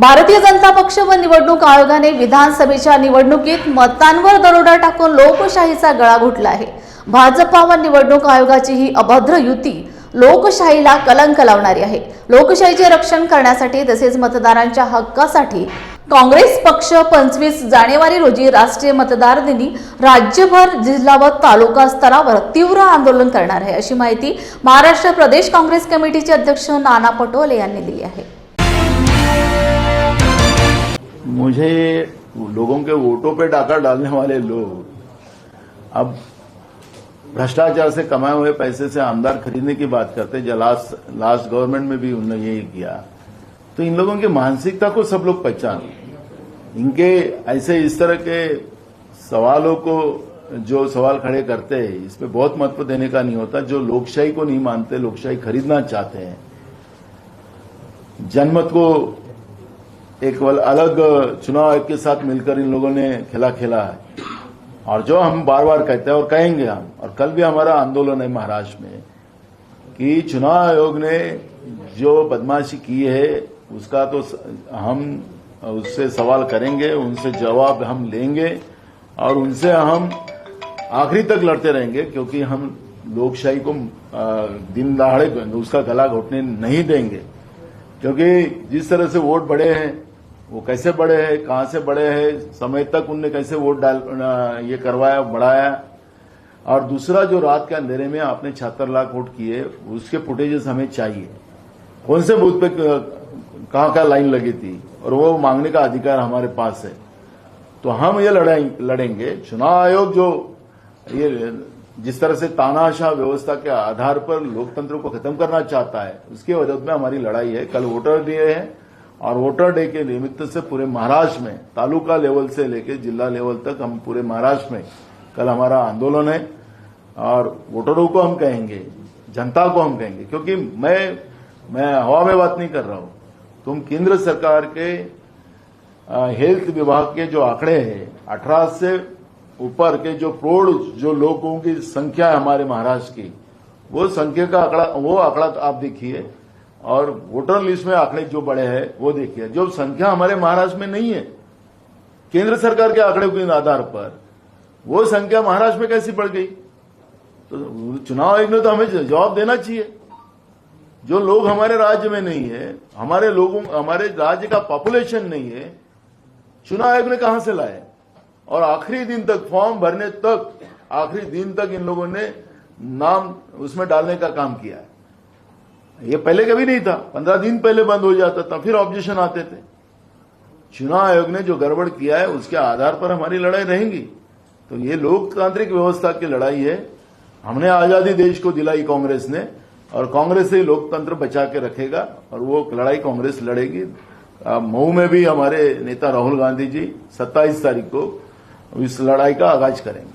भारतीय जनता पक्ष व निवडणूक आयोगाने विधानसभेच्या निवडणुकीत मतांवर दरोडा टाकून लोकशाहीचा गळा घोटला आहे। भाजपा व निवडणूक आयोगाची ही अभद्र युती लोकशाहीला कलंक लावणारी आहे। लोकशाहीचे रक्षण करण्यासाठी तसेच मतदारांच्या हक्कासाठी काँग्रेस पक्ष 25 जानेवारी रोजी राष्ट्रीय मतदार दिनी राज्यभर जिल्हा व तालुका स्तरावर तीव्र आंदोलन करणार आहे, अशी माहिती महाराष्ट्र प्रदेश काँग्रेस कमिटीचे अध्यक्ष नाना पटोले यांनी दिली आहे। मुझे लोगों के वोटों पे डाका डालने वाले लोग अब भ्रष्टाचार से कमाए हुए पैसे से आमदार खरीदने की बात करते हैं। लास्ट गवर्नमेंट में भी उन्होंने यही किया। तो इन लोगों की मानसिकता को सब लोग पहचान, इनके ऐसे इस तरह के सवालों को जो सवाल खड़े करते हैं इस पे बहुत महत्व देने का नहीं होता। जो लोकशाही को नहीं मानते, लोकशाही खरीदना चाहते हैं, जनमत को एक अलग चुनाव आयोग के साथ मिलकर इन लोगों ने खेला है। और जो हम बार बार कहते हैं और कहेंगे हम, और कल भी हमारा आंदोलन है महाराष्ट्र में कि चुनाव आयोग ने जो बदमाशी की है उसका तो हम उससे सवाल करेंगे, उनसे जवाब हम लेंगे और उनसे हम आखिरी तक लड़ते रहेंगे, क्योंकि हम लोकशाही को दिन दहाड़े उसका गला घोटने नहीं देंगे। क्योंकि जिस तरह से वोट बढ़े हैं वो कैसे बढ़े हैं, कहां से बढ़े हैं, समय तक उनने कैसे वोट ये करवाया, बढ़ाया। और दूसरा, जो रात के अंधेरे में आपने 76 लाख वोट किए उसके फुटेजेस हमें चाहिए। कौन से बूथ पे कहां लाइन लगी थी, और वो मांगने का अधिकार हमारे पास है। तो हम ये लड़ेंगे। चुनाव आयोग जो ये जिस तरह से तानाशाह व्यवस्था के आधार पर लोकतंत्र को खत्म करना चाहता है उसके विरोध में हमारी लड़ाई है। कल वोटर डे है और वोटर डे के निमित्त से पूरे महाराष्ट्र में तालुका लेवल से लेकर जिला लेवल तक हम पूरे महाराष्ट्र में कल हमारा आंदोलन है। और वोटरों को हम कहेंगे, जनता को हम कहेंगे, क्योंकि मैं हवा में बात नहीं कर रहा हूं। तुम केंद्र सरकार के हेल्थ विभाग के जो आंकड़े हैं, 18 से ऊपर के जो प्रौढ़ जो लोगों की संख्या है हमारे महाराष्ट्र की, वो संख्या का आंकड़ा आप देखिए, और वोटर लिस्ट में आंकड़े जो बड़े हैं वो देखिए। जो संख्या हमारे महाराष्ट्र में नहीं है, केंद्र सरकार के आंकड़े के आधार पर वो संख्या महाराष्ट्र में कैसी बढ़ गई? तो चुनाव आयोग ने तो हमें जवाब देना चाहिए। जो लोग हमारे राज्य में नहीं है, हमारे राज्य का पॉपुलेशन नहीं है, चुनाव आयोग ने कहां से लाए? और आखिरी दिन तक, फॉर्म भरने तक, आखिरी दिन तक इन लोगों ने नाम उसमें डालने का काम किया है। ये पहले कभी नहीं था। 15 दिन पहले बंद हो जाता था, फिर ऑब्जेक्शन आते थे। चुनाव आयोग ने जो गड़बड़ किया है उसके आधार पर हमारी लड़ाई रहेगी। तो ये लोकतांत्रिक व्यवस्था की लड़ाई है। हमने आजादी देश को दिलाई कांग्रेस ने, और कांग्रेस से लोकतंत्र बचा के रखेगा, और वो लड़ाई कांग्रेस लड़ेगी। मऊ में भी हमारे नेता राहुल गांधी जी 27 तारीख को इस लड़ाई का आगाज करेंगे।